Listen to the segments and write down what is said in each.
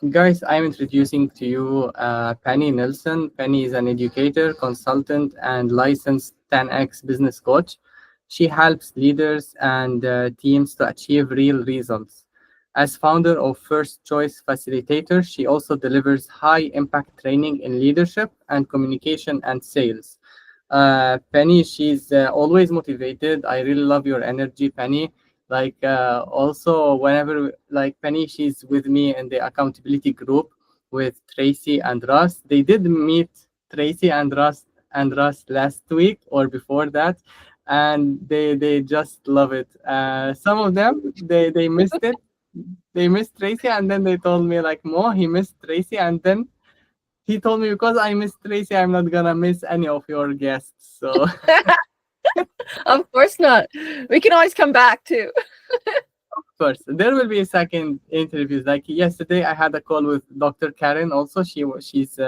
Guys, I'm introducing to you Penny Nelson. Penny is an educator, consultant, and licensed 10x business coach. She helps leaders and teams to achieve real results. As founder of First Choice Facilitator, she also delivers high impact training in leadership and communication and sales. Penny, she's always motivated. I really love your energy, Penny. Also whenever Penny, she's with me in the accountability group with Tracy and Russ. They did meet Tracy and Russ last week or before that, and they just love it. Some of them they missed it. They missed Tracy, and then they told me like, Mo, he missed Tracy, and then he told me, because I missed Tracy, I'm not gonna miss any of your guests. So Of course not. We can always come back too. of course, there will be a second interviews. Like yesterday, I had a call with Dr. Karen. Also, she's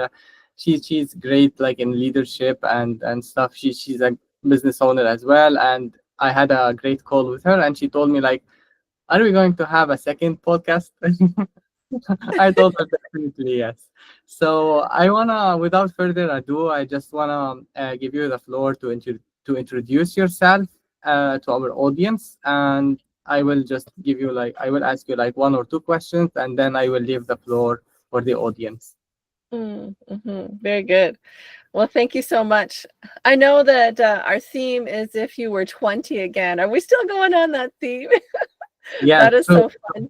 great, like in leadership and stuff. She's a business owner as well, and I had a great call with her, and she told me like, "Are we going to have a second podcast?" I told her definitely yes. So I wanna, without further ado, I just wanna give you the floor to introduce yourself to our audience, and I will just give you like, I will ask you like one or two questions, and then I will leave the floor for the audience. Very good. Well, thank you so much. I know that our theme is if you were 20 again. Are we still going on that theme? Yeah, That is so fun.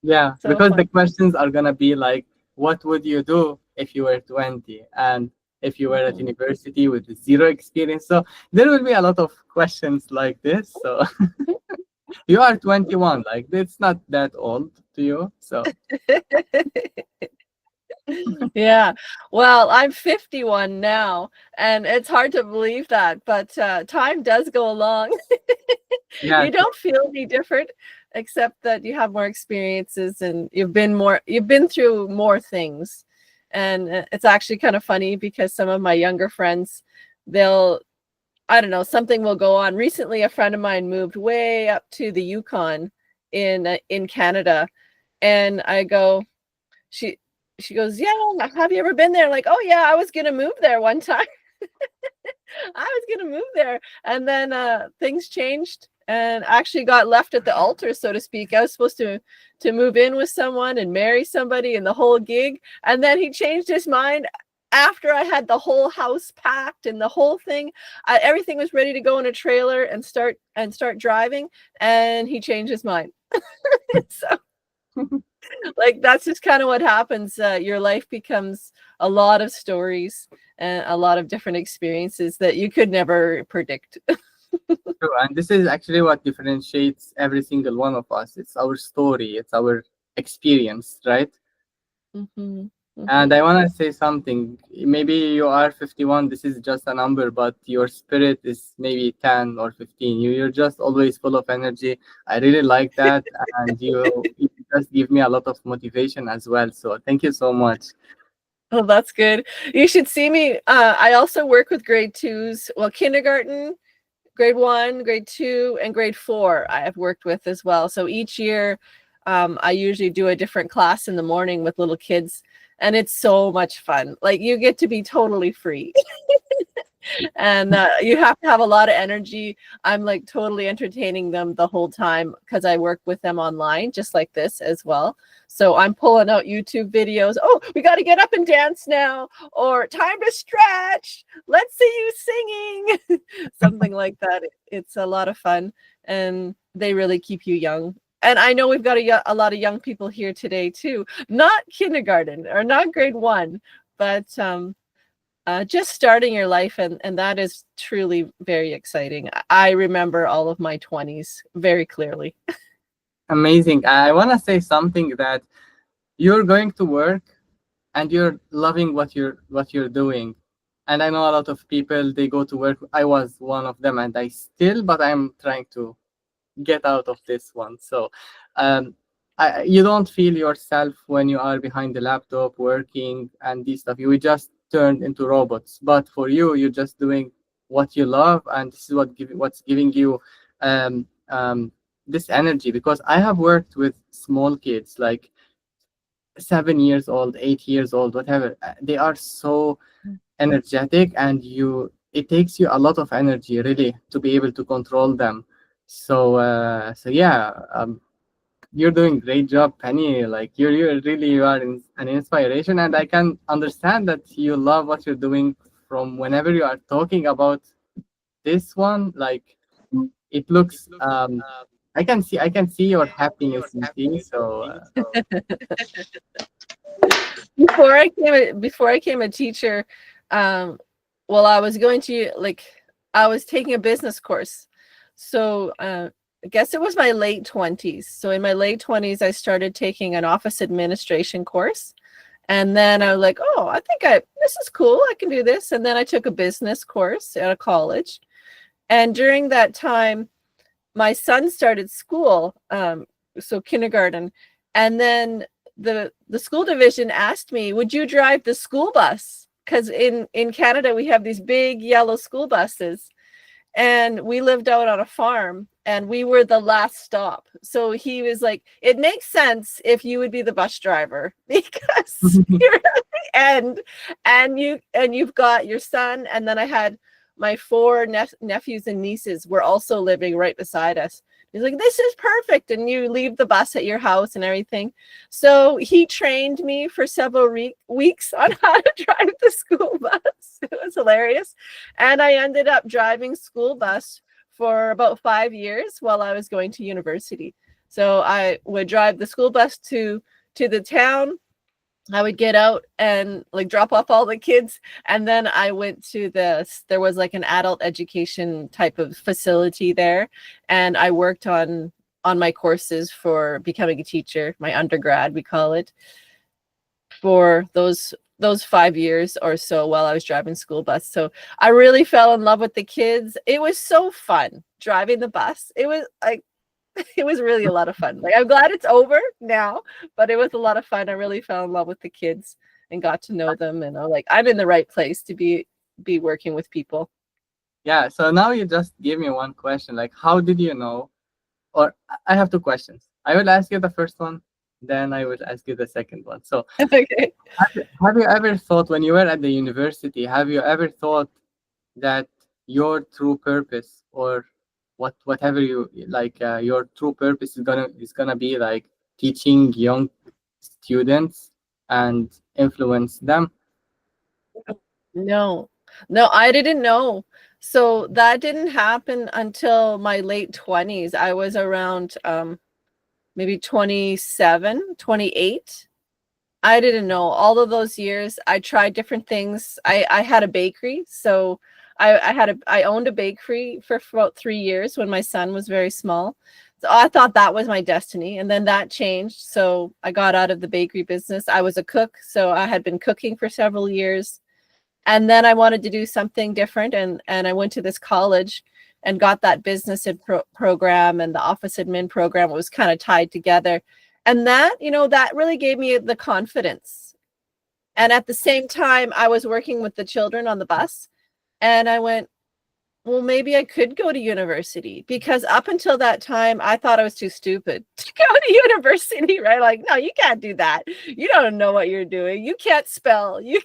yeah, So because the fun. questions are gonna be like, what would you do if you were 20, and if you were at university with zero experience? So there will be a lot of questions like this. So you are 21, like it's not that old to you. So Yeah. Well, I'm 51 now, and it's hard to believe that, but time does go along. yeah, You don't feel any different, except that you have more experiences and you've been through more things. And it's actually kind of funny because some of my younger friends, I don't know, something will go on. Recently, a friend of mine moved way up to the Yukon in Canada, and I go, she goes, yeah, have you ever been there? Like, oh yeah, I was gonna move there one time. I was gonna move there, and then things changed and actually got left at the altar, so to speak. I was supposed to move in with someone and marry somebody and the whole gig, and then he changed his mind after I had the whole house packed and the whole thing. Everything was ready to go in a trailer and start driving, and he changed his mind. So like that's just kind of what happens. Your life becomes a lot of stories and a lot of different experiences that you could never predict. true. And this is actually what differentiates every single one of us. It's our story, it's our experience, right? And I want to say something. Maybe you are 51, this is just a number, but your spirit is maybe 10 or 15. You're just always full of energy. I really like that. And you just give me a lot of motivation as well. So thank you so much. Oh, that's good. You should see me. I also work with grade 2s. Well, kindergarten, grade 1, grade 2, and grade 4 I have worked with as well. So each year I usually do a different class in the morning with little kids, and it's so much fun. Like you get to be totally free. And you have to have a lot of energy. I'm like totally entertaining them the whole time because I work with them online just like this as well. So I'm pulling out YouTube videos. Oh, we got to get up and dance now, or time to stretch. Let's see you singing. Something like that. It's a lot of fun, and they really keep you young. And I know we've got a lot of young people here today too. Not kindergarten or not grade 1, but just starting your life, and that is truly very exciting. I remember all of my 20s very clearly. Amazing. I want to say something, that you're going to work and you're loving what you're doing. And I know a lot of people, they go to work. I was one of them, and but I'm trying to get out of this one. So you don't feel yourself when you are behind the laptop working and these stuff. You just turned into robots. But for you, you're just doing what you love, and this is what's giving you this energy. Because I have worked with small kids, like 7 years old, 8 years old, whatever. They are so energetic, and it takes you a lot of energy really to be able to control them. So yeah, you're doing great job, Penny. Like you are an inspiration, and I can understand that you love what you're doing from whenever you are talking about this one. Like it looks, I can see your happiness in things. So Before I came a teacher, well, I was going to I was taking a business course. So I guess it was my late 20s. So in my late 20s, I started taking an office administration course. And then I was like, oh, I think this is cool. I can do this. And then I took a business course at a college. And during that time, my son started school, so kindergarten. And then the school division asked me, would you drive the school bus? Because in Canada, we have these big yellow school buses. And we lived out on a farm, and we were the last stop. So he was like, it makes sense if you would be the bus driver, because you're at the end, and you've got your son. And then I had my 4 nephews and nieces were also living right beside us. He's like, this is perfect. And you leave the bus at your house and everything. So he trained me for several weeks on how to drive the school bus. It was hilarious. And I ended up driving school bus for about 5 years while I was going to university. So I would drive the school bus to the town. I would get out and like drop off all the kids. And then I went to there was like an adult education type of facility there. And I worked on my courses for becoming a teacher, my undergrad, we call it, for those 5 years or so while I was driving school bus. So I really fell in love with the kids. It was so fun driving the bus. It was like, it was really a lot of fun. Like, I'm glad it's over now, but it was a lot of fun. I really fell in love with the kids and got to know them, and I'm in the right place to be working with people. yeah, so now you just give me one question, like how did you know? Or I have 2 questions. I will ask you the first one, then I will ask you the second one. So Okay. have you ever thought, when you were at the university, have you ever thought that your true purpose, or whatever you like, your true purpose is gonna be like teaching young students and influence them? No, I didn't know. So that didn't happen until my late 20s. I was around maybe 27, 28. I didn't know. All of those years, I tried different things. I had a bakery. So I owned a bakery for about 3 years when my son was very small. So I thought that was my destiny. And then that changed. So I got out of the bakery business. I was a cook. So I had been cooking for several years. And then I wanted to do something different. And I went to this college and got that business program and the office admin program. It was kind of tied together. And that, that really gave me the confidence. And at the same time, I was working with the children on the bus. And I went, well, maybe I could go to university, because up until that time, I thought I was too stupid to go to university, right? Like, no, you can't do that. You don't know what you're doing. You can't spell. You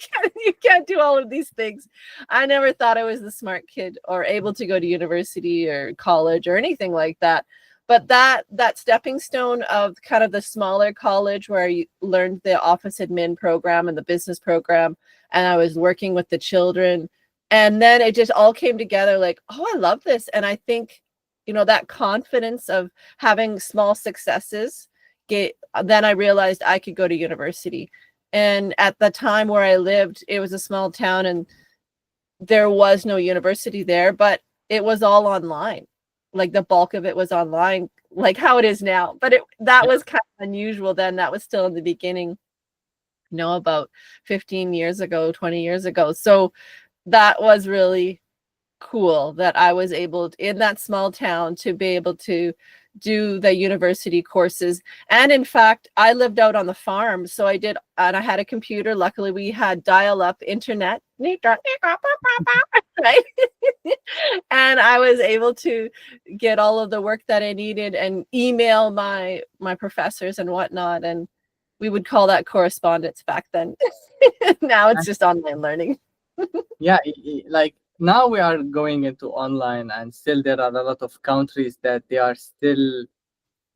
can't do all of these things. I never thought I was the smart kid or able to go to university or college or anything like that. But that stepping stone of kind of the smaller college where you learned the office admin program and the business program, and I was working with the children. And then it just all came together like, oh, I love this. And I think, that confidence of having small successes, then I realized I could go to university. And at the time where I lived, it was a small town and there was no university there, but it was all online. Like the bulk of it was online, like how it is now. But that was kind of unusual then. That was still in the beginning, about 15 years ago, 20 years ago. So that was really cool that I was able to, in that small town, to be able to do the university courses. And in fact, I lived out on the farm. So I did, and I had a computer. Luckily, we had dial-up internet, right? And I was able to get all of the work that I needed and email my professors and whatnot. And we would call that correspondence back then. Now it's just online learning. Yeah, like now we are going into online, and still there are a lot of countries that they are still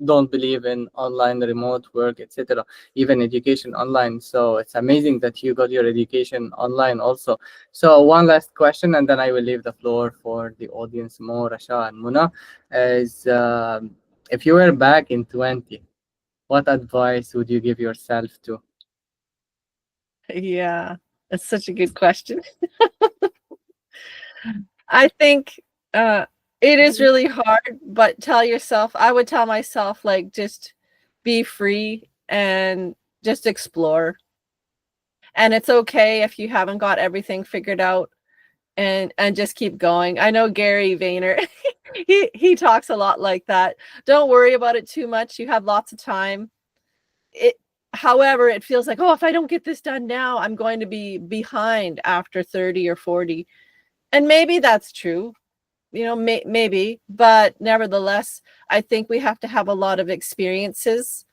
don't believe in online remote work, etc., even education online. So it's amazing that you got your education online also. So one last question, and then I will leave the floor for the audience, Mo, Rasha, and Muna, is if you were back in 20, what advice would you give yourself to? Yeah, that's such a good question. I think it is really hard, but I would tell myself, like, just be free and just explore. And it's okay if you haven't got everything figured out, and just keep going. I know Gary Vayner, he talks a lot like that. Don't worry about it too much. You have lots of time. However, it feels like, oh, if I don't get this done now, I'm going to be behind after 30 or 40. And maybe that's true, you know, maybe, but nevertheless, I think we have to have a lot of experiences,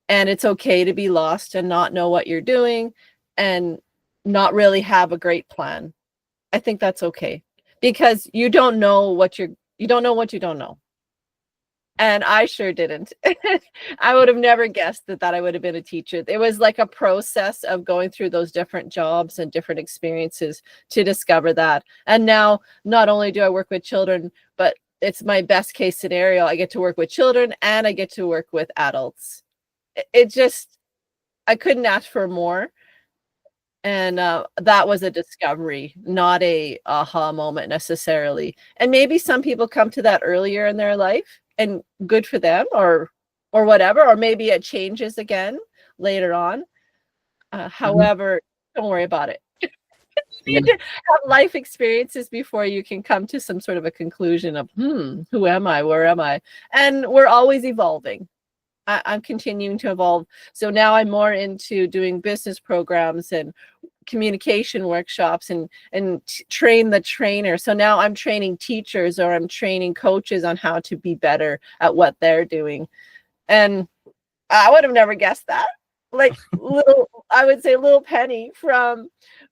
and it's okay to be lost and not know what you're doing and not really have a great plan. I think that's okay, because you don't know what you don't know. And I sure didn't. I would have never guessed that I would have been a teacher. It was like a process of going through those different jobs and different experiences to discover that. And now, not only do I work with children, but it's my best case scenario. I get to work with children and I get to work with adults. It just, I couldn't ask for more. And that was a discovery, not a aha moment necessarily. And maybe some people come to that earlier in their life, and good for them, or whatever, or maybe it changes again later on. However, don't worry about it. You need to have life experiences before you can come to some sort of a conclusion of, who am I? Where am I? And we're always evolving. I'm continuing to evolve. So now I'm more into doing business programs and communication workshops and train the trainer. So now I'm training teachers, or I'm training coaches on how to be better at what they're doing. And I would have never guessed that. Like I would say little Penny from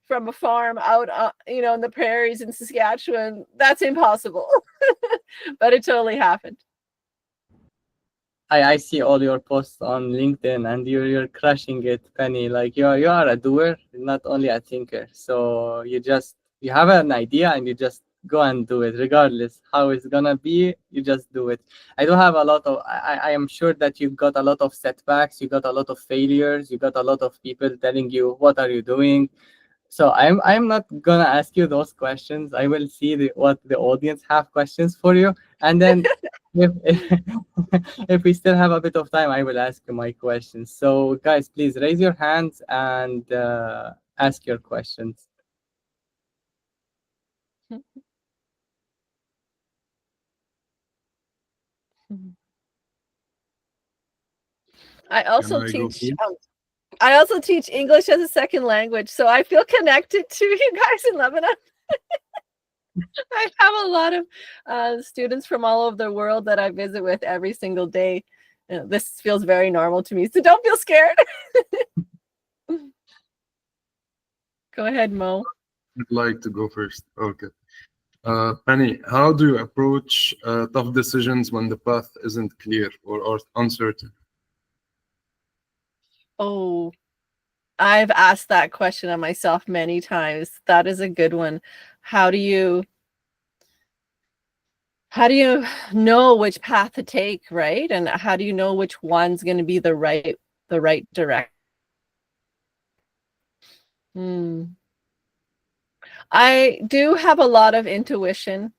a farm out, you know, in the prairies in Saskatchewan. That's impossible, but it totally happened. I see all your posts on LinkedIn, and you're crushing it, Penny. Like you are a doer, not only a thinker. So you have an idea and you just go and do it, regardless how it's gonna be. You just do it. I do have a lot of. I am sure that you got a lot of setbacks. You got a lot of failures. You got a lot of people telling you, "What are you doing?" So I'm not gonna ask you those questions. I will see what the audience have questions for you, and then if if we still have a bit of time, I will ask you my questions. So guys, please raise your hands and ask your questions. I also teach English as a second language, so I feel connected to you guys in Lebanon. I have a lot of students from all over the world that I visit with every single day. This feels very normal to me, so don't feel scared. Go ahead, Mo. I'd like to go first. Okay. Penny, how do you approach tough decisions when the path isn't clear or uncertain? Oh, I've asked that question of myself many times. That is a good one. How do you know which path to take, right? And how do you know which one's going to be the right direction? I do have a lot of intuition,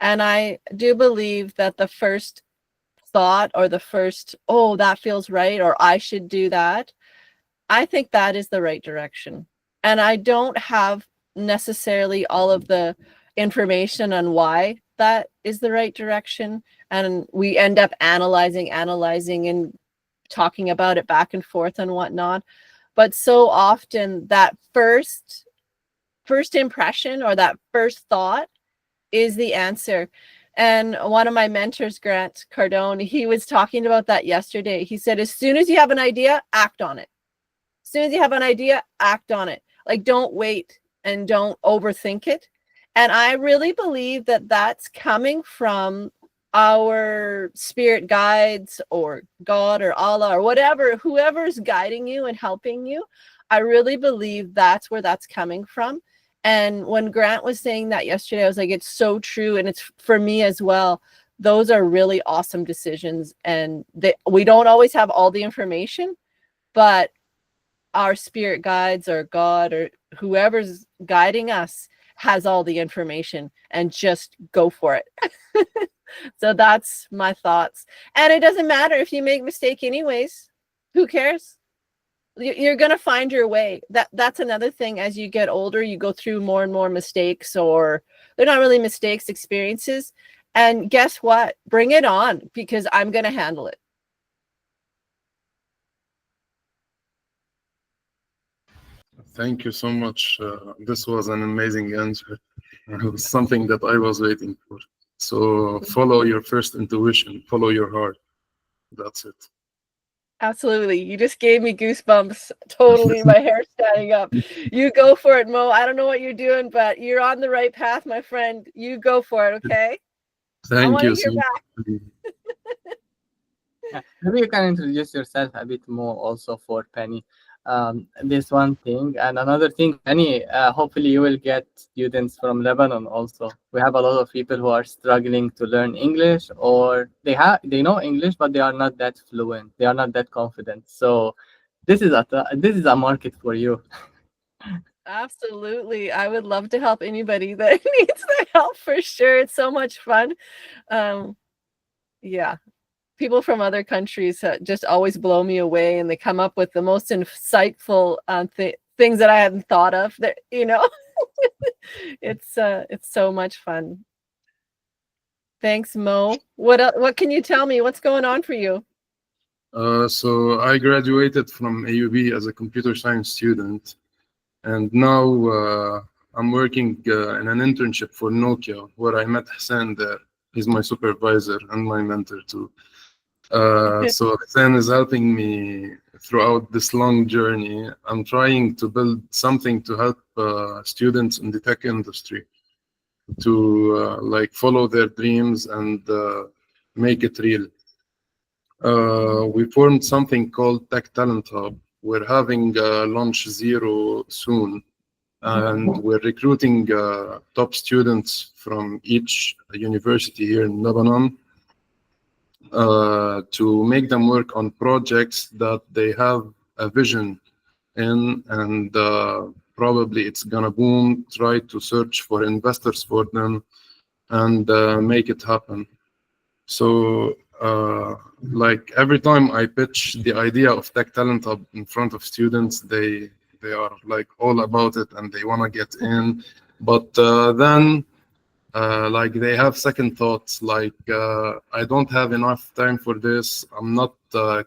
and I do believe that the first thought, or the first, oh, that feels right, or I should do that, I think that is the right direction. And I don't have necessarily all of the information on why that is the right direction. And we end up analyzing and talking about it back and forth and whatnot. But so often that first impression, or that first thought, is the answer. And one of my mentors, Grant Cardone, he was talking about that yesterday. He said, as soon as you have an idea, act on it. As soon as you have an idea, act on it. Like, don't wait and don't overthink it. And I really believe that that's coming from our spirit guides or God or Allah or whatever, whoever's guiding you and helping you. I really believe that's where that's coming from. And when Grant was saying that yesterday, I was like, it's so true. And it's for me as well. Those are really awesome decisions. And we don't always have all the information, but our spirit guides or God or whoever's guiding us has all the information, and just go for it. So that's my thoughts. And it doesn't matter if you make mistake anyways. Who cares? You're going to find your way. That's another thing. As you get older, you go through more and more mistakes, or they're not really mistakes, experiences. And guess what? Bring it on, because I'm going to handle it. Thank you so much. This was an amazing answer. It was something that I was waiting for. So follow your first intuition, follow your heart. That's it. Absolutely. You just gave me goosebumps. Totally. My hair standing up. You go for it, Mo. I don't know what you're doing, but you're on the right path, my friend. You go for it, okay? Thank you. Hear back. Yeah. Maybe you can introduce yourself a bit more also for Penny. This one thing, and another thing, Penny, hopefully you will get students from Lebanon also. We have a lot of people who are struggling to learn English, or they know English, but they are not that fluent. They are not that confident. So this is a market for you. Absolutely. I would love to help anybody that needs the help, for sure. It's so much fun. Yeah. People from other countries just always blow me away, and they come up with the most insightful things that I hadn't thought of. That, you know, it's so much fun. Thanks, Mo. What can you tell me? What's going on for you? So I graduated from AUB as a computer science student, and now I'm working in an internship for Nokia, where I met Hussein there. He's my supervisor and my mentor too. So Hussein is helping me throughout this long journey. I'm trying to build something to help students in the tech industry to like follow their dreams and make it real. We formed something called Tech Talent Hub. We're having launch 0 soon, and we're recruiting top students from each university here in Lebanon to make them work on projects that they have a vision in, and probably it's gonna boom. Try to search for investors for them and make it happen. So like every time I pitch the idea of Tech Talent Hub in front of students, they are like all about it and they want to get in, but then like they have second thoughts, like I don't have enough time for this, I'm not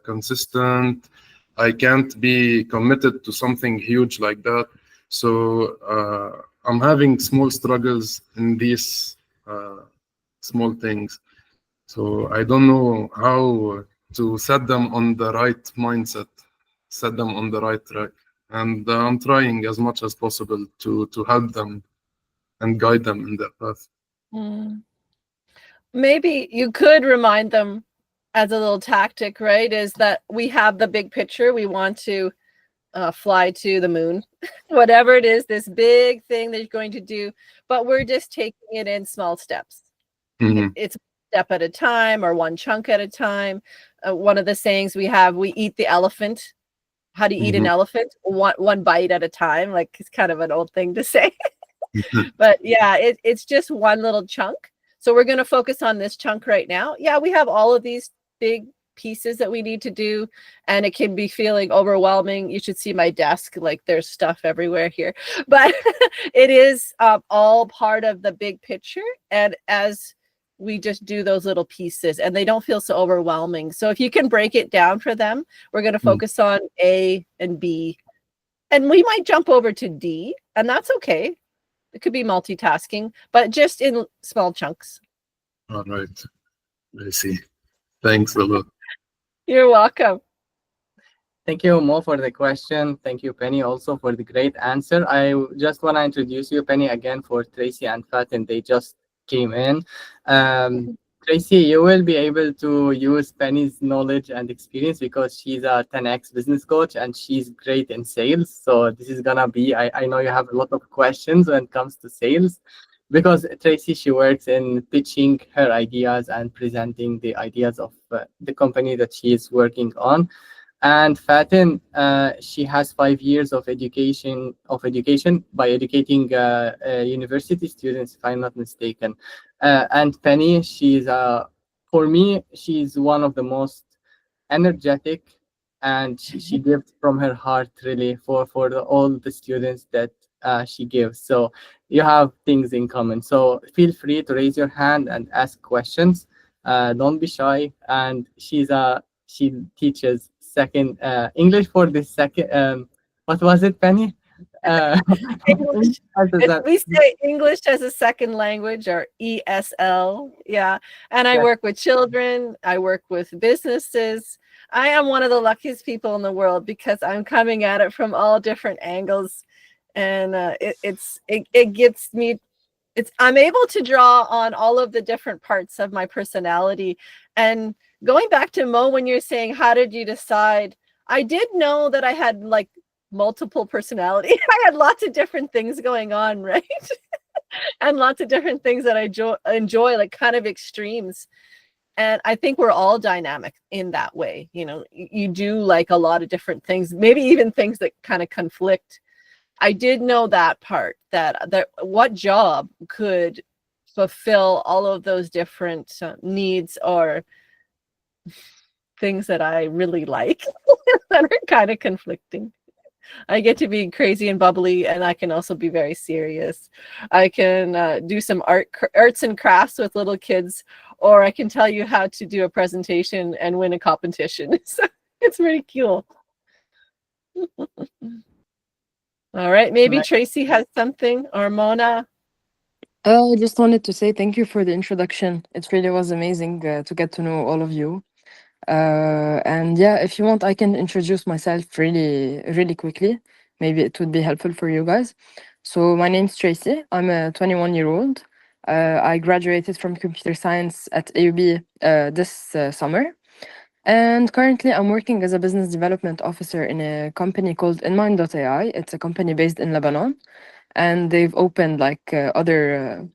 consistent, I can't be committed to something huge like that. So I'm having small struggles in these small things. So I don't know how to set them on the right mindset, set them on the right track. And I'm trying as much as possible to help them and guide them in that path. Maybe you could remind them as a little tactic, right? Is that we have the big picture. We want to fly to the moon, whatever it is, this big thing that you're going to do, but we're just taking it in small steps. It's step at a time, or one chunk at a time. One of the sayings we have, we eat the elephant. How do you eat an elephant? One bite at a time. Like, it's kind of an old thing to say. But yeah, it's just one little chunk. So we're going to focus on this chunk right now. Yeah, we have all of these big pieces that we need to do, and it can be feeling overwhelming. You should see my desk, like there's stuff everywhere here, but it is all part of the big picture. And as we just do those little pieces, and they don't feel so overwhelming. So if you can break it down for them, we're going to focus on A and B, and we might jump over to D, and that's okay. It could be multitasking, but just in small chunks. All right. I see. Thanks a lot. You're welcome. Thank you, Mo, for the question. Thank you, Penny, also for the great answer. I just want to introduce you, Penny, again for Tracy and Fatin. They just came in. Tracy, you will be able to use Penny's knowledge and experience because she's a 10x business coach and she's great in sales. So this is gonna be, I know you have a lot of questions when it comes to sales, because Tracy, she works in pitching her ideas and presenting the ideas of the company that she is working on. And Fatin, she has 5 years of education by educating university students, if I'm not mistaken. And Penny, for me, she's one of the most energetic, and she gives from her heart, really, for all the students that she gives. So you have things in common. So feel free to raise your hand and ask questions. Don't be shy. And she teaches English for the second. What was it, Penny? English. We say English as a second language, or ESL. Yeah. And I work with children. I work with businesses. I am one of the luckiest people in the world because I'm coming at it from all different angles. And it gets me. I'm able to draw on all of the different parts of my personality. And going back to Mo, when you're saying, how did you decide? I did know that I had like multiple personality. I had lots of different things going on, right? And lots of different things that I enjoy, like kind of extremes. And I think we're all dynamic in that way. You know, you do like a lot of different things, maybe even things that kind of conflict. I did know that part, that what job could fulfill all of those different needs or things that I really like that are kind of conflicting. I get to be crazy and bubbly, and I can also be very serious. I can do some arts and crafts with little kids, or I can tell you how to do a presentation and win a competition. So it's pretty cool. All right, maybe Tracy has something, or Mona. I just wanted to say thank you for the introduction. It really was amazing to get to know all of you. And yeah, if you want, I can introduce myself really quickly. Maybe it would be helpful for you guys. So my name's Tracy. I'm a 21-year-old. I graduated from computer science at AUB this summer. And currently I'm working as a business development officer in a company called undefined.ai. It's a company based in Lebanon. And they've opened like other,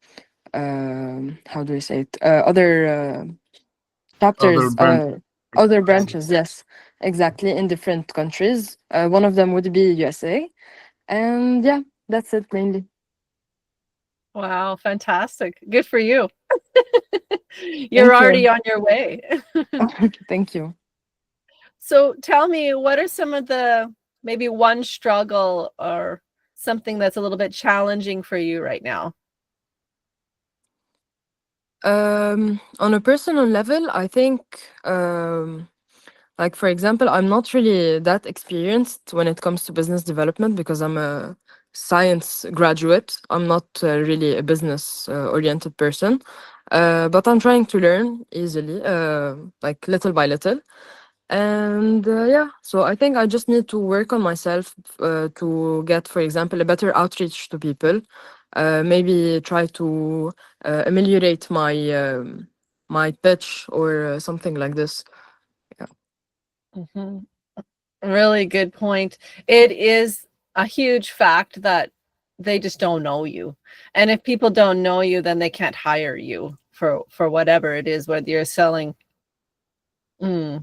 how do you say it? Other chapters, other branches, yes, exactly, in different countries. One of them would be USA. And yeah, that's it mainly. Wow, fantastic. Good for you. You're already on your way. Thank you. So tell me, what are some of the, maybe one struggle or something that's a little bit challenging for you right now? On a personal level, I think, like, for example, I'm not really that experienced when it comes to business development because I'm a science graduate. I'm not really a business oriented person, but I'm trying to learn easily, like little by little. And yeah, so I think I just need to work on myself to get, for example, a better outreach to people. Maybe try to ameliorate my my pitch or something like this. Yeah. Really good point. It is a huge fact that they just don't know you. And if people don't know you, then they can't hire you for whatever it is, whether you're selling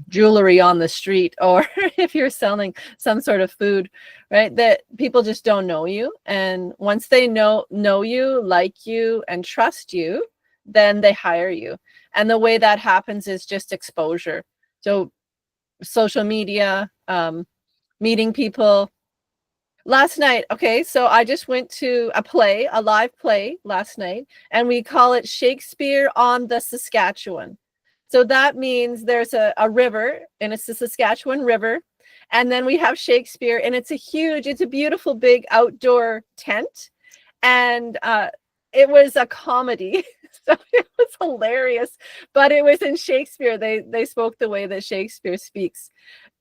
jewelry on the street or if you're selling some sort of food, right? That people just don't know you. And once they know you, like you, and trust you, then they hire you. And the way that happens is just exposure. So social media, meeting people. Last night, okay, so I just went to a live play last night, and we call it Shakespeare on the Saskatchewan. So that means there's a river, and it's the Saskatchewan River, and then we have Shakespeare, and it's a beautiful big outdoor tent, and it was a comedy. So it was hilarious, but it was in Shakespeare. They spoke the way that Shakespeare speaks.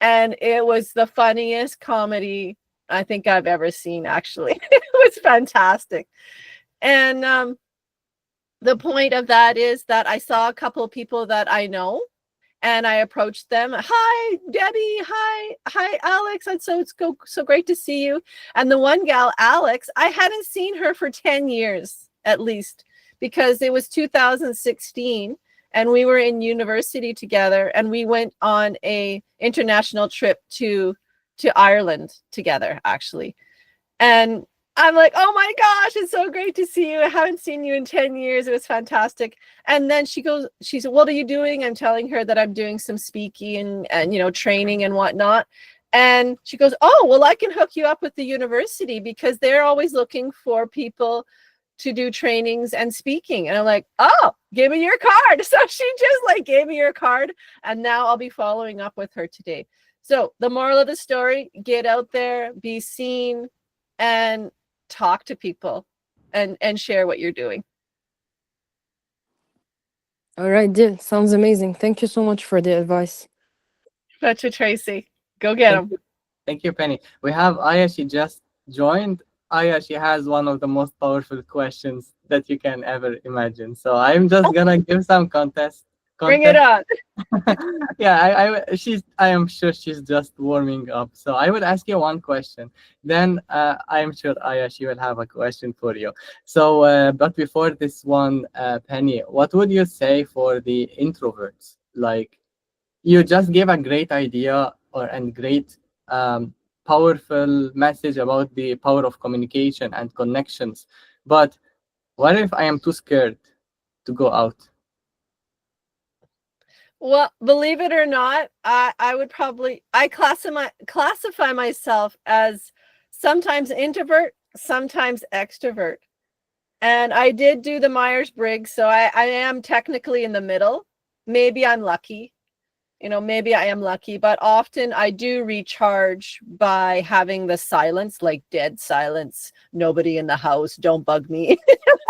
And it was the funniest comedy I think I've ever seen, actually. It was fantastic. And the point of that is that I saw a couple of people that I know, and I approached them. Hi, Debbie. Hi, Alex. And so it's so great to see you. And the one gal, Alex, I hadn't seen her for 10 years at least, because it was 2016 and we were in university together, and we went on a international trip to Ireland together, actually. And I'm like, oh my gosh, it's so great to see you. I haven't seen you in 10 years. It was fantastic. And then she said, what are you doing? I'm telling her that I'm doing some speaking and you know, training and whatnot. And she goes, oh, well, I can hook you up with the university, because they're always looking for people to do trainings and speaking. And I'm like, oh, give me your card. So she just like gave me her card, and now I'll be following up with her today. So the moral of the story, get out there, be seen, and talk to people and share what you're doing. All right, dear. Sounds amazing. Thank you so much for the advice. Betcha, Tracy. Go get them. Thank you, Penny. We have Aya. She just joined. Aya, she has one of the most powerful questions that you can ever imagine. So I'm just gonna give some context. Bring it on. Yeah, I am sure she's just warming up. So I will ask you one question. Then I am sure Aya, she will have a question for you. So, but before this one, Penny, what would you say for the introverts? Like, you just gave a great idea and great powerful message about the power of communication and connections. But what if I am too scared to go out? Well, believe it or not, I would probably, I classify myself as sometimes introvert, sometimes extrovert. And I did do the Myers-Briggs, so I am technically in the middle. Maybe I'm lucky. You know, maybe I am lucky, but often I do recharge by having the silence, like dead silence. Nobody in the house, don't bug me.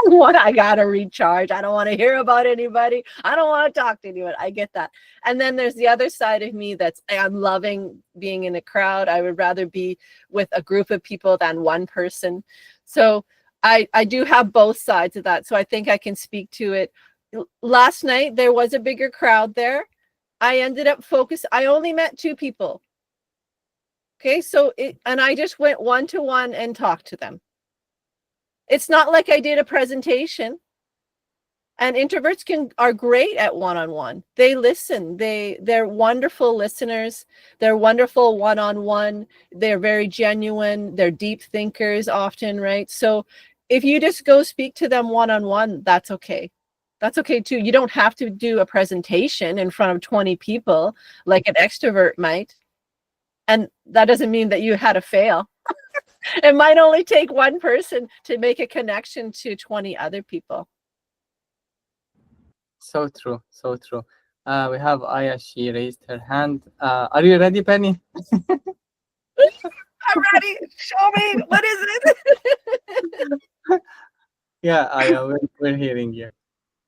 I gotta recharge. I don't want to hear about anybody. I don't want to talk to anyone. I get that. And then there's the other side of me I'm loving being in a crowd. I would rather be with a group of people than one person. So I do have both sides of that. So I think I can speak to it. Last night, there was a bigger crowd there. I ended up I only met 2 people. Okay, and I just went one-to-one and talked to them. It's not like I did a presentation. And introverts are great at one-on-one. They listen. They're wonderful listeners. They're wonderful one-on-one. They're very genuine. They're deep thinkers often, right? So if you just go speak to them one-on-one, that's okay. That's okay too. You don't have to do a presentation in front of 20 people like an extrovert might. And that doesn't mean that you had to fail. It might only take one person to make a connection to 20 other people. So true, so true. We have Aya, she raised her hand. Are you ready, Penny? I'm ready. Show me. What is it? Yeah, Aya, we're hearing you.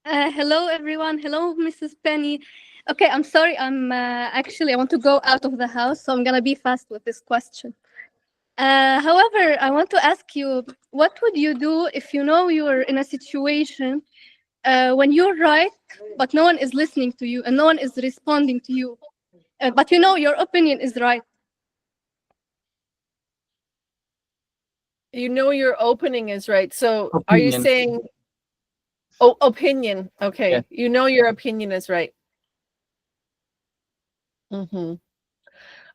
Hello, everyone. Hello, Mrs. Penny. Okay, I'm sorry. Actually, I want to go out of the house, so I'm going to be fast with this question. However, I want to ask you, what would you do if you know you're in a situation when you're right, but no one is listening to you and no one is responding to you, but you know your opinion is right? You know your opening is right. So Opinion. Are you saying... Oh, opinion. Okay. Yeah. You know your opinion is right.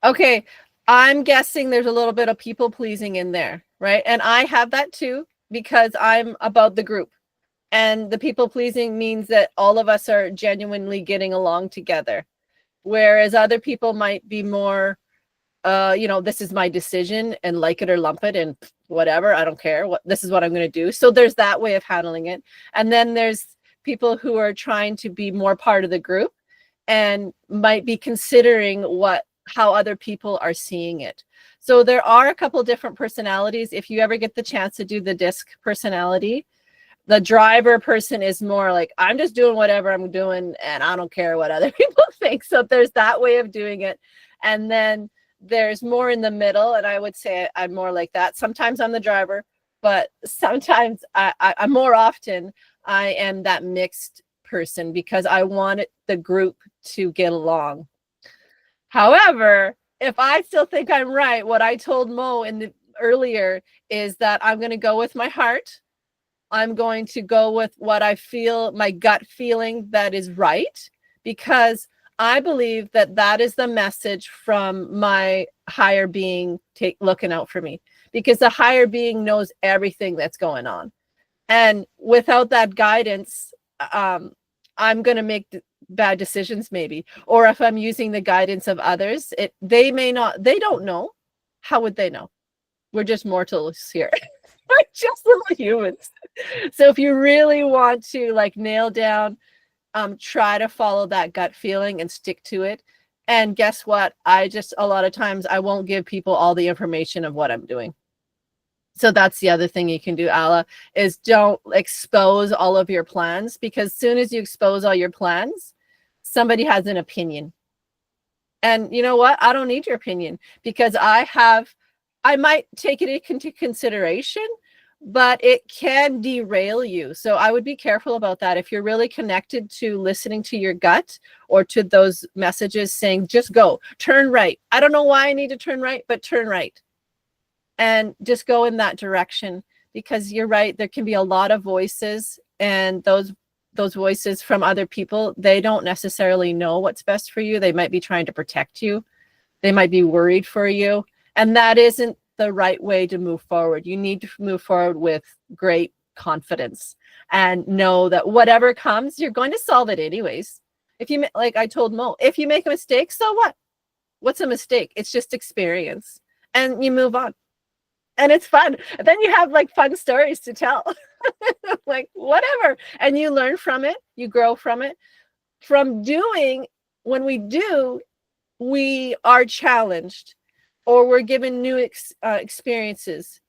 Okay. I'm guessing there's a little bit of people pleasing in there, right? And I have that too, because I'm about the group. And the people pleasing means that all of us are genuinely getting along together. Whereas other people might be more, you know, this is my decision and like it or lump it and whatever, I don't care. This is what I'm going to do. So there's that way of handling it. And then there's people who are trying to be more part of the group and might be considering how other people are seeing it. So there are a couple different personalities. If you ever get the chance to do the DISC personality, The driver person is more like, I'm just doing whatever I'm doing and I don't care what other people think. So there's that way of doing it. And then there's more in the middle, and I would say I'm more like that. Sometimes I'm the driver, but sometimes I'm more often I am that mixed person because I want the group to get along. However, if I still think I'm right, what I told Mo earlier is that I'm going to go with my heart. I'm going to go with what I feel, my gut feeling that is right, because I believe that that is the message from my higher being looking out for me, because the higher being knows everything that's going on. And without that guidance, I'm going to make bad decisions maybe. Or if I'm using the guidance of others, they don't know. How would they know? We're just mortals here. We're just little humans. So if you really want to like nail down, try to follow that gut feeling and stick to it. And guess what? A lot of times I won't give people all the information of what I'm doing. So that's the other thing you can do, Ala, is don't expose all of your plans, because as soon as you expose all your plans, somebody has an opinion. And you know what? I don't need your opinion, because I might take it into consideration, but it can derail you. So I would be careful about that. If you're really connected to listening to your gut or to those messages saying, just go, turn right. I don't know why I need to turn right, but turn right. And just go in that direction, because you're right. There can be a lot of voices, and those voices from other people, they don't necessarily know what's best for you. They might be trying to protect you. They might be worried for you. And that isn't the right way to move forward. You need to move forward with great confidence and know that whatever comes, you're going to solve it anyways. If you, like I told Mo, if you make a mistake, so what? What's a mistake? It's just experience, and you move on. And it's fun. And then you have like fun stories to tell. Like whatever. And you learn from it. You grow from it. From doing, when we do, we are challenged, or we're given new experiences.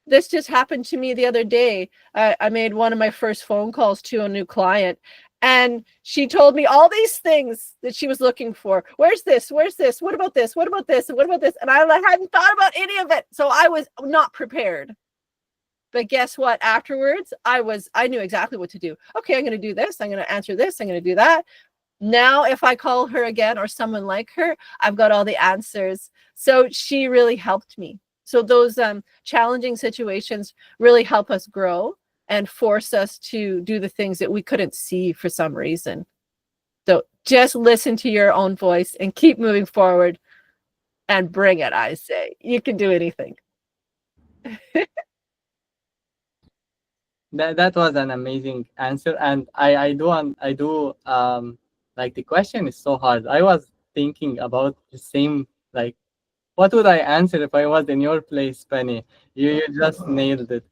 This just happened to me the other day. I made one of my first phone calls to a new client, and she told me all these things that she was looking for. Where's this? Where's this? What about this? What about this? And what about this? And I hadn't thought about any of it. So I was not prepared. But guess what? Afterwards, I knew exactly what to do. Okay, I'm going to do this. I'm going to answer this. I'm going to do that. Now, if I call her again or someone like her, I've got all the answers. So she really helped me. So those challenging situations really help us grow and force us to do the things that we couldn't see for some reason. So just listen to your own voice and keep moving forward and bring it, I say. You can do anything. That was an amazing answer. And I do like, the question is so hard. I was thinking about the same, like, what would I answer if I was in your place, Penny? You just nailed it.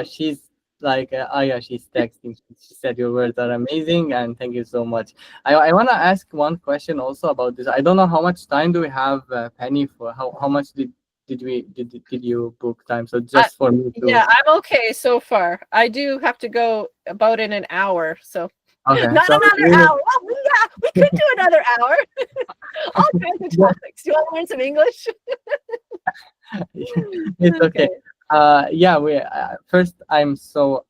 She's like, Aya, she's texting. She said your words are amazing, and thank you so much. I want to ask one question also about this. I don't know how much time do we have, Penny, for how much did you book time? So just for me to... Yeah, I'm okay so far. I do have to go about in an hour, so okay, not so another hour. Oh, yeah, we could do another hour. All kinds of topics. Do you want to learn some English? It's okay. Yeah, we first, I'm so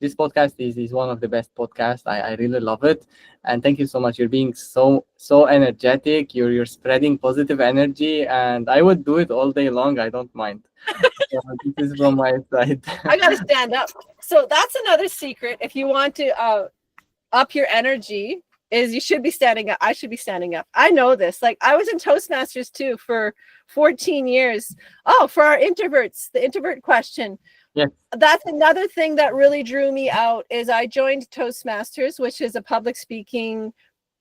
this podcast is one of the best podcasts. I really love it, and thank you so much. You're being so energetic. You're spreading positive energy, and I would do it all day long. I don't mind. So this is from my side. I gotta stand up. So that's another secret. If you want to up your energy, is you should be standing up. I should be standing up. I know this. Like, I was in Toastmasters too for 14 years. Oh, for our introverts, the introvert question. Yes. That's another thing that really drew me out, is I joined Toastmasters, which is a public speaking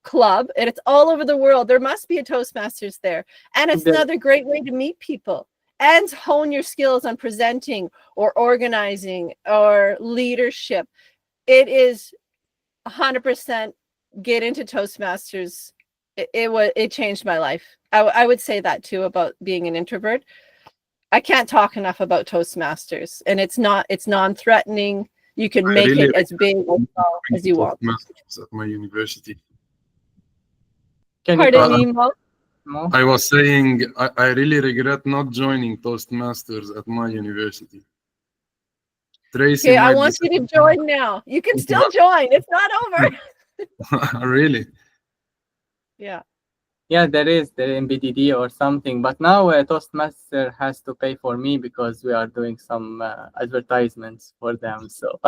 club, and it's all over the world. There must be a Toastmasters there. And it's another great way to meet people and hone your skills on presenting or organizing or leadership. It is 100% get into Toastmasters. It changed my life. I would say that too about being an introvert. I can't talk enough about Toastmasters, and it's non-threatening. You can I make really it as big or small as you want. Toastmasters at my university. Can you Pardon tell me, us Mo? more? I was saying I really regret not joining Toastmasters at my university. Tracy Okay, I might want you to join now. You can still join. It's not over. Really? Yeah. Yeah, there is the MBDD or something, but now Toastmaster has to pay for me because we are doing some advertisements for them. So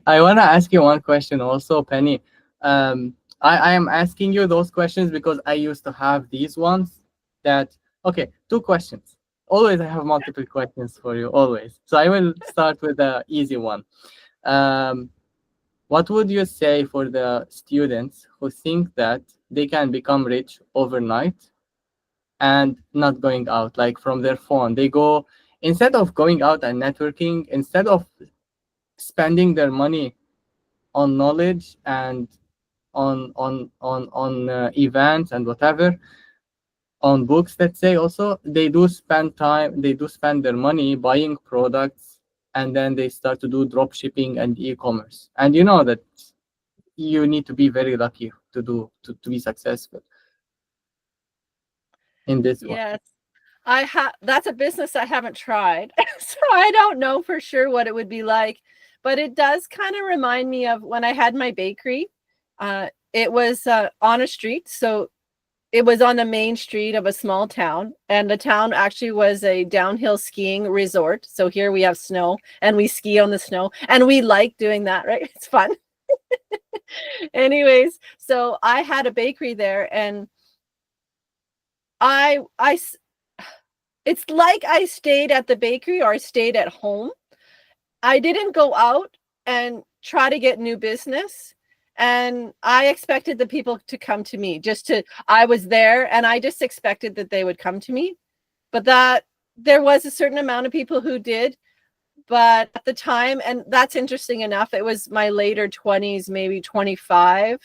I want to ask you one question also, Penny. I am asking you those questions because I used to have these ones that, okay, 2 questions. Always I have multiple questions for you, always. So I will start with the easy one. What would you say for the students who think that they can become rich overnight and not going out, like from their phone? They go, instead of going out and networking, instead of spending their money on knowledge and on events and whatever, on books, let's say, also they do spend their money buying products, and then they start to do drop shipping and e-commerce. And you know that you need to be very lucky to be successful in this one. Yes. That's a business I haven't tried. So I don't know for sure what it would be like, but it does kind of remind me of when I had my bakery. It was on a street. So it was on the main street of a small town, and the town actually was a downhill skiing resort. So here we have snow and we ski on the snow, and we like doing that, right? It's fun. Anyways, so I had a bakery there, and it's like I stayed at the bakery or I stayed at home. I didn't go out and try to get new business. And I expected the people to come to me I was there and I just expected that they would come to me. But that there was a certain amount of people who did. But at the time, and that's interesting enough, it was my later 20s, maybe 25.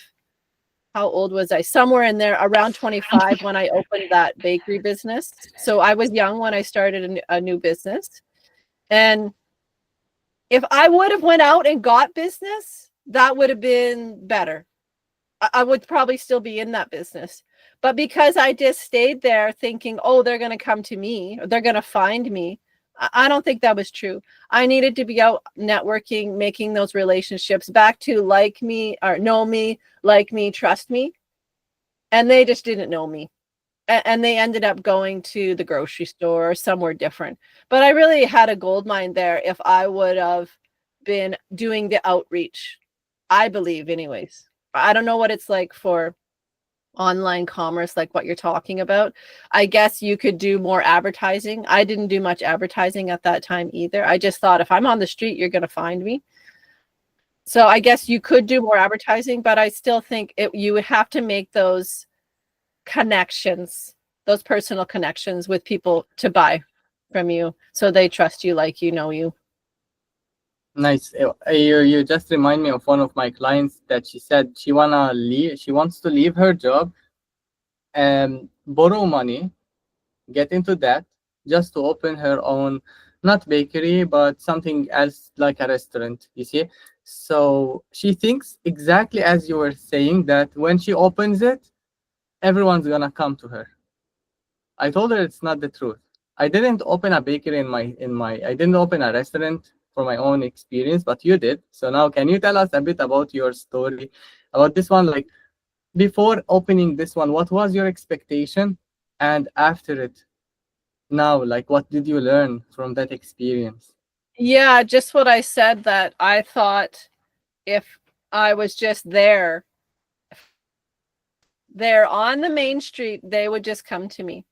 How old was I? Somewhere in there, around 25 when I opened that bakery business. So I was young when I started a new business. And if I would have went out and got business, that would have been better. I would probably still be in that business. But because I just stayed there thinking, oh, they're going to come to me, or they're going to find me, I don't think that was true. I needed to be out networking, making those relationships, back to like me or know me, like me, trust me. And they just didn't know me. And they ended up going to the grocery store or somewhere different. But I really had a gold mine there if I would have been doing the outreach, I believe anyways. I don't know what it's like for online commerce, like what you're talking about. I guess you could do more advertising. I didn't do much advertising at that time either. I just thought if I'm on the street, you're going to find me. So I guess you could do more advertising, but I still think you would have to make those connections, those personal connections with people to buy from you, so they trust you, like you know you. Nice. You just remind me of one of my clients that she said she wants to leave her job and borrow money, get into debt, just to open her own, not bakery, but something else like a restaurant, you see. So she thinks exactly as you were saying, that when she opens it, everyone's gonna come to her. I told her it's not the truth. I didn't open a bakery I didn't open a restaurant for my own experience, but you did. So now can you tell us a bit about your story about this one? Like before opening this one, what was your expectation? And after it, now, like what did you learn from that experience? Yeah, just what I said, that I thought if I was just there on the main street, they would just come to me.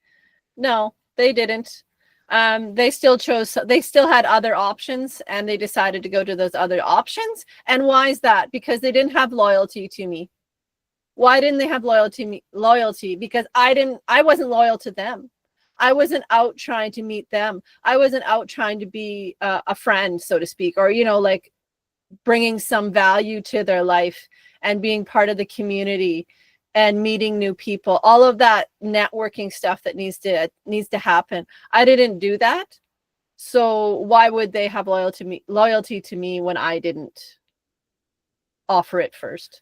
No, they didn't. They still had other options, and they decided to go to those other options. And why is that? Because they didn't have loyalty to me. Why didn't they have loyalty? Because I wasn't loyal to them. I wasn't out trying to meet them. I wasn't out trying to be a friend, so to speak, or, like bringing some value to their life and being part of the community and meeting new people, all of that networking stuff that needs to happen. I didn't do that. So why would they have loyalty to me when I didn't offer it first?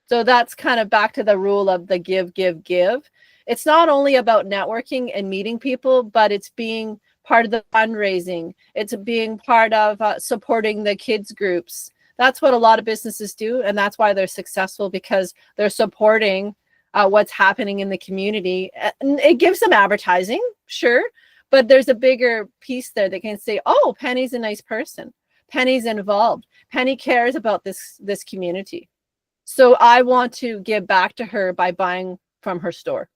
So that's kind of back to the rule of the give, give, give. It's not only about networking and meeting people, but it's being part of the fundraising. It's being part of supporting the kids groups. That's what a lot of businesses do. And that's why they're successful, because they're supporting what's happening in the community. And it gives them advertising, sure. But there's a bigger piece there that can say, oh, Penny's a nice person. Penny's involved. Penny cares about this community. So I want to give back to her by buying from her store.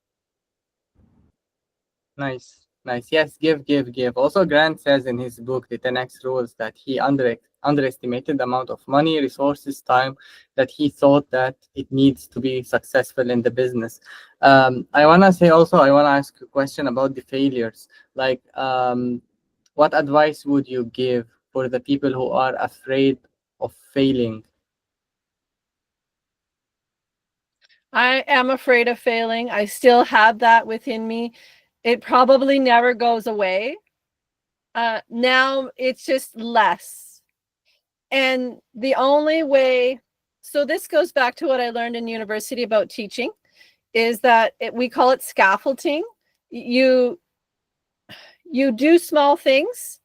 Nice. Yes, give, give, give. Also, Grant says in his book, The 10X Rules, that he underestimated the amount of money, resources, time that he thought that it needs to be successful in the business. I want to ask a question about the failures. Like, what advice would you give for the people who are afraid of failing? I am afraid of failing. I still have that within me. It probably never goes away. Now it's just less. And the only way, so this goes back to what I learned in university about teaching, is that we call it scaffolding. You do small things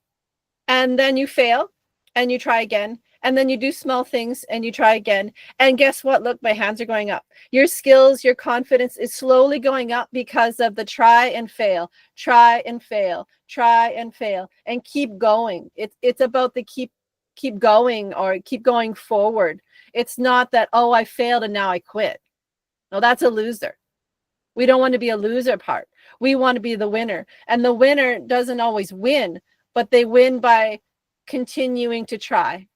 and then you fail and you try again. And then you do small things and you try again. And guess what? Look, my hands are going up. Your skills, your confidence is slowly going up because of the try and fail, try and fail, try and fail, and keep going. It's about the keep going, or keep going forward. It's not that, oh, I failed and now I quit. No, that's a loser. We don't want to be a loser part. We want to be the winner. And the winner doesn't always win, but they win by continuing to try,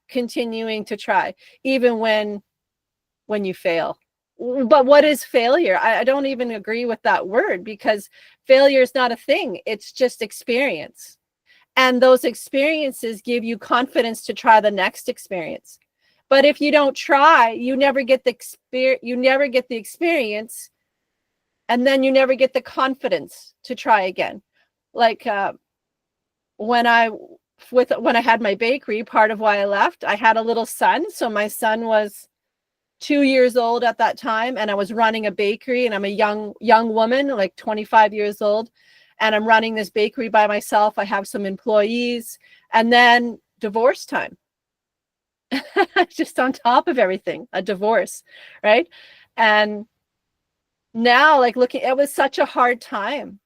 even when you fail. But what is failure? I don't even agree with that word, because failure is not a thing. It's just experience. And those experiences give you confidence to try the next experience. But if you don't try, you never get the experience, and then you never get the confidence to try again. Like when I had my bakery, part of why I left, I had a little son. So my son was 2 years old at that time, and I was running a bakery, and I'm a young woman, like 25 years old, and I'm running this bakery by myself. I have some employees, and then divorce time. Just on top of everything, a divorce, right? And now, like, looking, it was such a hard time.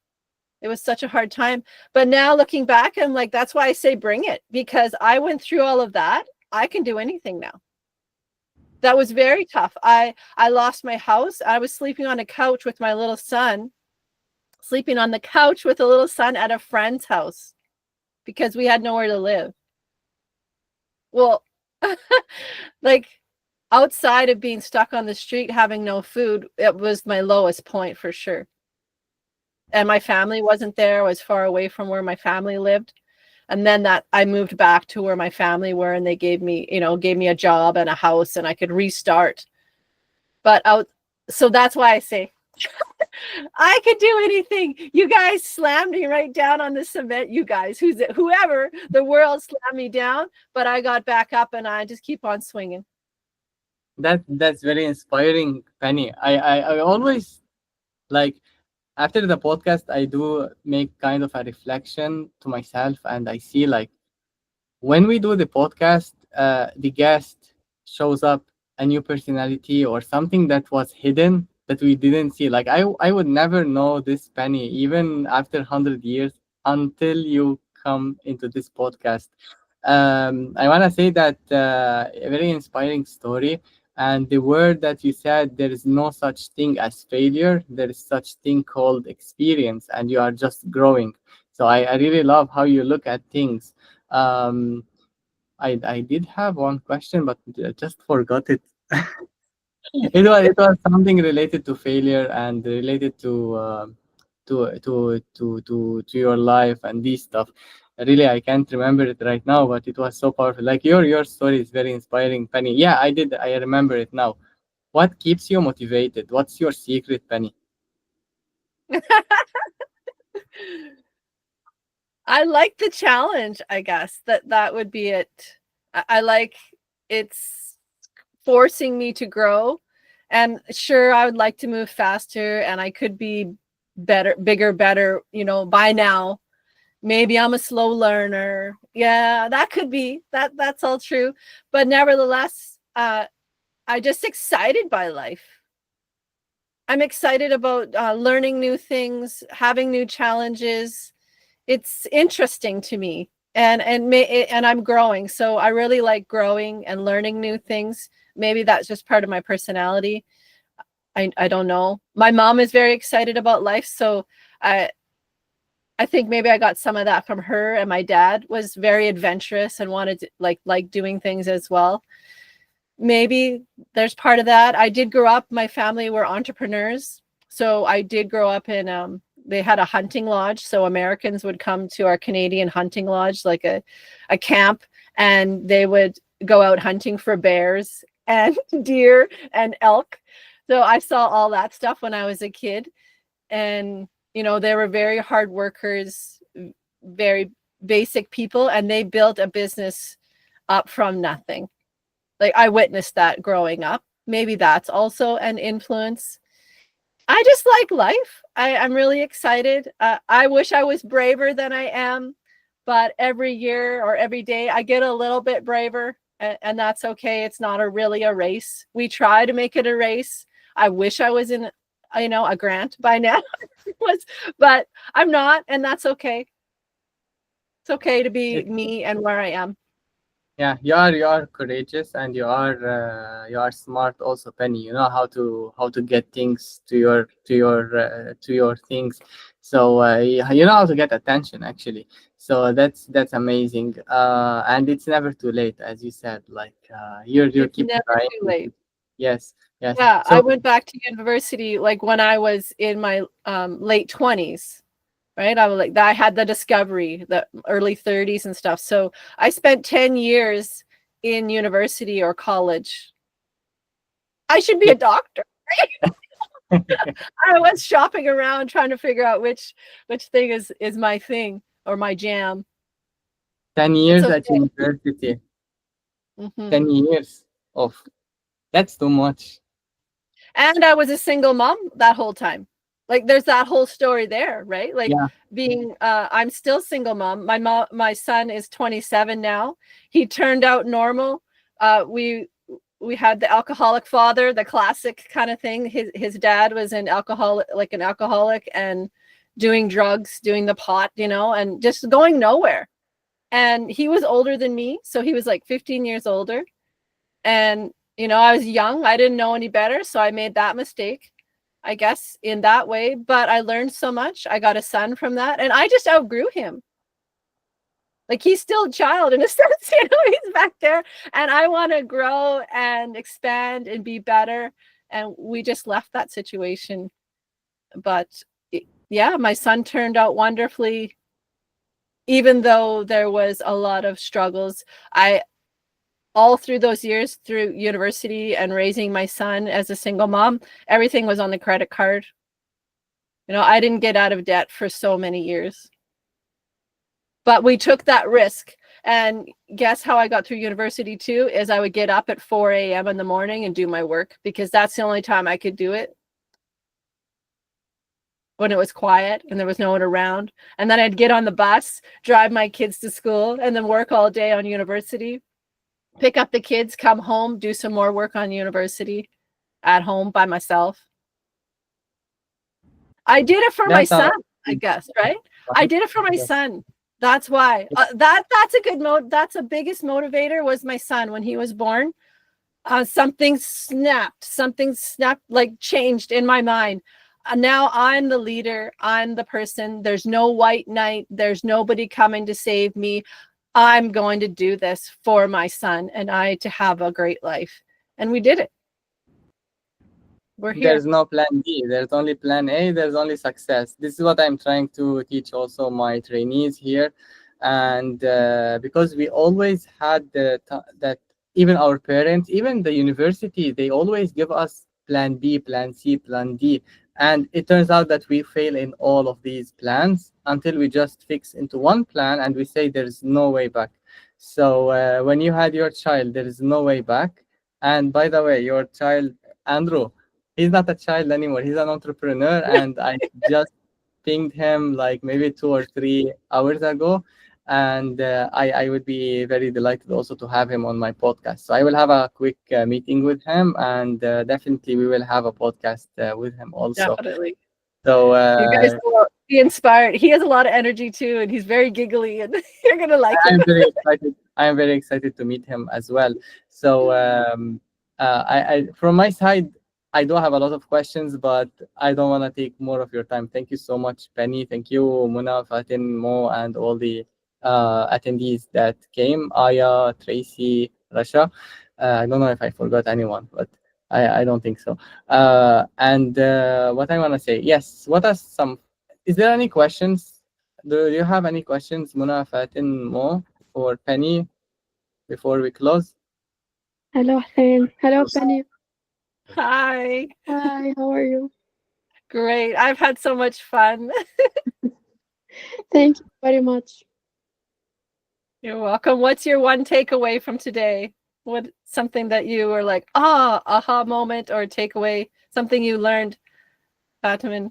It was such a hard time. But now looking back, I'm like, that's why I say bring it, because I went through all of that. I can do anything now. That was very tough. I lost my house. I was sleeping on a couch with my little son, at a friend's house because we had nowhere to live. Well, like, outside of being stuck on the street, having no food, it was my lowest point for sure. And my family wasn't there. I was far away from where my family lived. And then I moved back to where my family were, and they gave me a job and a house, and I could restart. So that's why I say I could do anything. You guys slammed me right down on the cement. You guys, whoever, the world slammed me down, but I got back up and I just keep on swinging. That's very inspiring, Penny. I always, like, after the podcast, I do make kind of a reflection to myself, and I see, like, when we do the podcast, the guest shows up a new personality or something that was hidden that we didn't see. Like, I would never know this Penny, even after 100 years, until you come into this podcast. I want to say that a very inspiring story. And the word that you said, there is no such thing as failure. There is such thing called experience, and you are just growing. So I really love how you look at things. I did have one question, but I just forgot it. It was something related to failure and related to your life and these stuff. Really, I can't remember it right now, but it was so powerful. Like, your story is very inspiring, Penny. Yeah, I remember it now. What keeps you motivated? What's your secret, Penny? I like the challenge, I guess. That would be it. I like it's forcing me to grow. And sure, I would like to move faster and I could be better, bigger, better, you know, by now. Maybe I'm a slow learner. Yeah, that could be. That's all true. But nevertheless, I'm just excited by life. I'm excited about learning new things, having new challenges. It's interesting to me, and I'm growing. So I really like growing and learning new things. Maybe that's just part of my personality. I don't know. My mom is very excited about life, so I think maybe I got some of that from her. And my dad was very adventurous and wanted to like doing things as well. Maybe there's part of that. I did grow up, my family were entrepreneurs. So I did grow up in, they had a hunting lodge. So Americans would come to our Canadian hunting lodge, like a camp, and they would go out hunting for bears and deer and elk. So I saw all that stuff when I was a kid. And, you know, they were very hard workers, very basic people, and they built a business up from nothing. Like I witnessed that growing up. Maybe that's also an influence. I just like life. I'm really excited. I wish I was braver than I am, but every year or every day I get a little bit braver, and that's okay. It's not really a race. We try to make it a race. I wish I was in, you know, a grant by now, but I'm not, and that's okay. It's okay to be me and where I am. Yeah, you are courageous, and you are smart also, Penny. You know how to get things to your things. So you know how to get attention, actually. So that's amazing. And it's never too late, as you said. Like you It's keep never trying. too late. Yes, yes. Yeah, So I went back to university like when I was in my late 20s, right? I had the discovery, the early 30s and stuff. So I spent 10 years in university or college. I should be a doctor, right? I was shopping around trying to figure out which thing is my thing or my jam. 10 years okay. at university. Mm-hmm. 10 years of that's too much. And I was a single mom that whole time. Like there's that whole story there, right? Like Yeah. being I'm still single mom. My son is 27 now. He turned out normal. We had the alcoholic father, the classic kind of thing. His dad was an alcoholic and doing drugs, doing the pot, you know, and just going nowhere. And he was older than me, so he was like 15 years older. And you know, I was young. I didn't know any better, so I made that mistake, I guess, in that way. But I learned so much. I got a son from that, and I just outgrew him. Like he's still a child in a sense, you know, he's back there, and I want to grow and expand and be better. And we just left that situation. But yeah, my son turned out wonderfully, even though there was a lot of struggles. All through those years, through university and raising my son as a single mom, everything was on the credit card. You know, I didn't get out of debt for so many years. But we took that risk. And guess how I got through university too, is I would get up at 4 a.m. in the morning and do my work, because that's the only time I could do it. When it was quiet and there was no one around. And then I'd get on the bus, drive my kids to school, and then work all day on university. Pick up the kids, come home, do some more work on university at home by myself. I did it for my son, I guess, right? I did it for my son. That's why. That's a good that's the biggest motivator was my son when he was born. Something snapped, like changed in my mind. Now I'm the leader. I'm the person. There's no white knight. There's nobody coming to save me. I'm going to do this for my son and I to have a great life. And we did it. We're here. There's no plan B. There's only plan A. There's only success. This is what I'm trying to teach also my trainees here. And because we always had that even our parents, even the university, they always give us plan B, plan C, plan D. And it turns out that we fail in all of these plans until we just fix into one plan and we say there is no way back. So when you had your child, there is no way back. And by the way, your child, Andrew, he's not a child anymore. He's an entrepreneur. And I just pinged him like maybe 2 or 3 hours ago. And I would be very delighted also to have him on my podcast. So I will have a quick meeting with him, and definitely we will have a podcast with him also. Definitely. So you guys will be inspired. He has a lot of energy too, and he's very giggly, and you're gonna like him. I'm very excited. I am very excited to meet him as well. So I from my side, I do have a lot of questions, but I don't want to take more of your time. Thank you so much, Penny. Thank you, Muna, Fatin, Mo, and all the attendees that came. Aya, Tracy, Rasha. I don't know if I forgot anyone, but I don't think so. And what I want to say, yes, what are some, is there any questions? Do you have any questions, Muna, Fatin, Mo, or Penny, before we close? Hello, Hussein. Hello, Penny. Hi. Hi, how are you? Great. I've had so much fun. Thank you very much. You're welcome. What's your one takeaway from today? What, something that you were like, aha moment, or takeaway, something you learned, Fatima?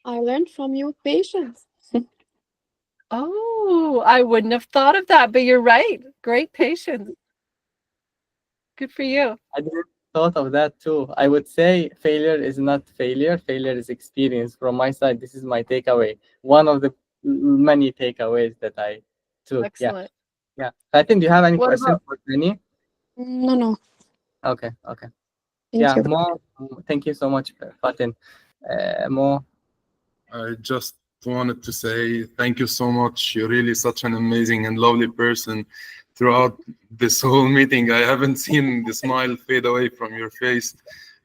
I learned from you patience. Oh, I wouldn't have thought of that, but you're right. Great patience. Good for you. I didn't thought of that too. I would say failure is not failure. Failure is experience. From my side, this is my takeaway. One of the many takeaways that I took. Excellent. Yeah. Fatin, do you have any What questions about- for Penny? No. Okay. Thank you. Mo, thank you so much, Fatin. Mo. I just wanted to say thank you so much. You're really such an amazing and lovely person. Throughout this whole meeting, I haven't seen the smile fade away from your face.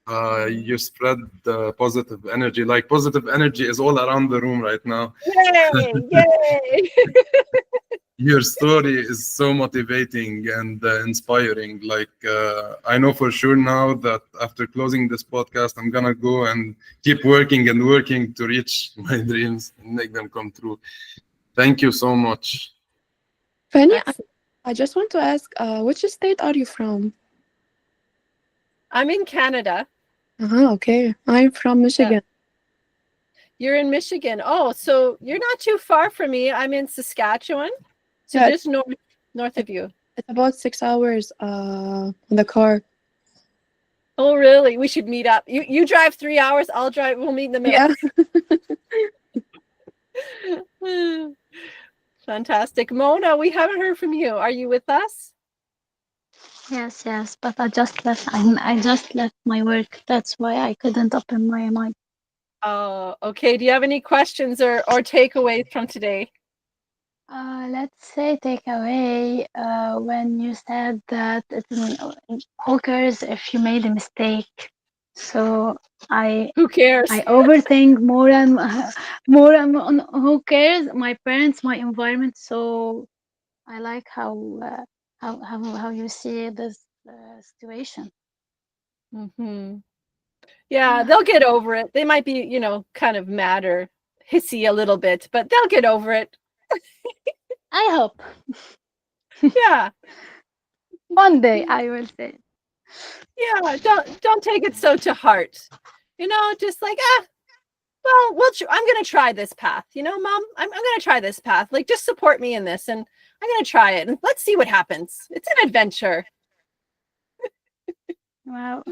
You spread the positive energy. Like, positive energy is all around the room right now. Yay! Your story is so motivating and inspiring. Like, I know for sure now that after closing this podcast, I'm gonna go and keep working and working to reach my dreams and make them come true. Thank you so much. Penny, I just want to ask, which state are you from? I'm in Canada. Okay. I'm from Michigan. You're in Michigan. Oh, so you're not too far from me. I'm in Saskatchewan. So Yeah. just north of you. It's about 6 hours in the car. Oh, really? We should meet up. You drive 3 hours. I'll drive. We'll meet in the middle. Yeah. Fantastic. Mona, we haven't heard from you. Are you with us? Yes, but I just left. I just left my work. That's why I couldn't open my mic. Oh, okay. Do you have any questions or takeaways from today? Let's say takeaway. When you said that who cares if you made a mistake? So Who cares? I overthink more and more on who cares. My parents, my environment. So I like how you see this situation. Mm-hmm. Yeah, they'll get over it. They might be, kind of mad or hissy a little bit, but they'll get over it. I hope. Yeah. One day I will say. Yeah, don't take it so to heart. Just like, well, I'm gonna try this path. Mom, I'm gonna try this path. Like, just support me in this, and I'm gonna try it, and let's see what happens. It's an adventure. Wow.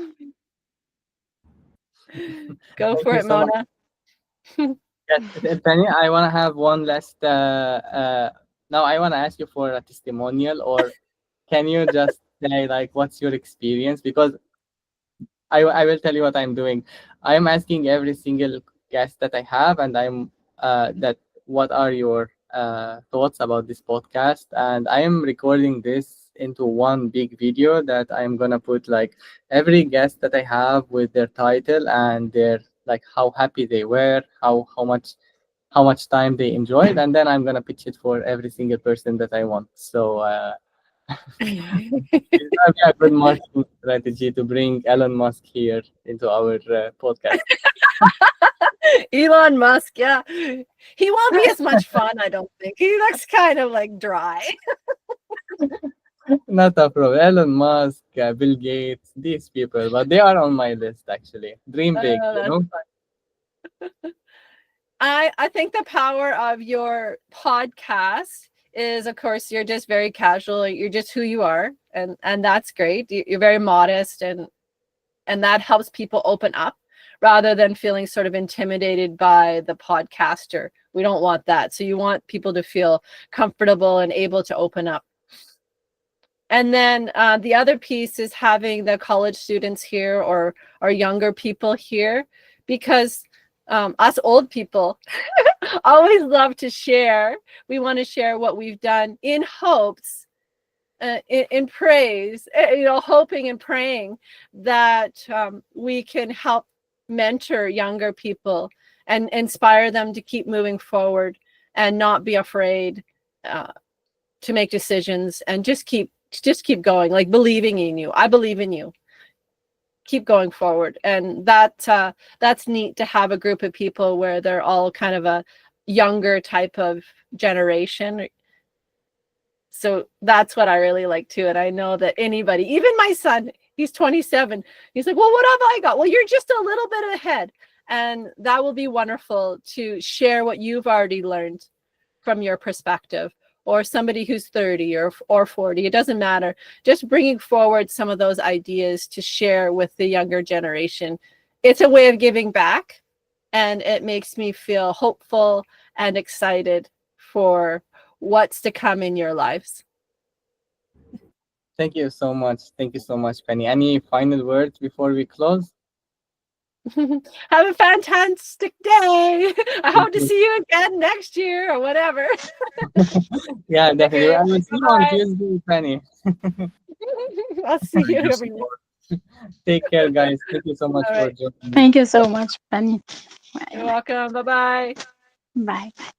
Go for it, Mona. Yes, Penny, I want to have one last. Now, I want to ask you for a testimonial, or can you just say, like, what's your experience? Because I will tell you what I'm doing. I'm asking every single guest that I have, and I'm what are your thoughts about this podcast? And I am recording this into one big video that I'm gonna put, like, every guest that I have with their title and their, like, how happy they were, how much time they enjoyed, and then I'm gonna pitch it for every single person that I want. So It's gonna be a good marketing strategy to bring Elon Musk here into our podcast. Elon Musk, yeah. He won't be as much fun, I don't think. He looks kind of like dry. Not a problem. Elon Musk, Bill Gates, these people, but they are on my list actually. Dream big, you That's know. fun. I think the power of your podcast is, of course, you're just very casual. You're just who you are, and that's great. You're very modest, and that helps people open up rather than feeling sort of intimidated by the podcaster. We don't want that. So you want people to feel comfortable and able to open up. And then the other piece is having the college students here or younger people here, because us old people always love to share. We want to share what we've done in hopes, in praise, hoping and praying that we can help mentor younger people and inspire them to keep moving forward and not be afraid to make decisions, and just keep going, like believing in you. I believe in you. Keep going forward. And that's neat to have a group of people where they're all kind of a younger type of generation. So that's what I really like too. And I know that anybody, even my son, he's 27. He's like, well, what have I got? Well, you're just a little bit ahead. And that will be wonderful to share what you've already learned from your perspective, or somebody who's 30 or 40, it doesn't matter. Just bringing forward some of those ideas to share with the younger generation. It's a way of giving back, and it makes me feel hopeful and excited for what's to come in your lives. Thank you so much. Thank you so much, Penny. Any final words before we close? Have a fantastic day. I hope to see you again next year or whatever. Yeah, definitely. Okay, I will see you on Tuesday, Penny. I'll see you every day. Take care, guys. Thank you so much All for right. joining me. Thank you so much, Penny. You're welcome. Bye-bye. Bye. Bye.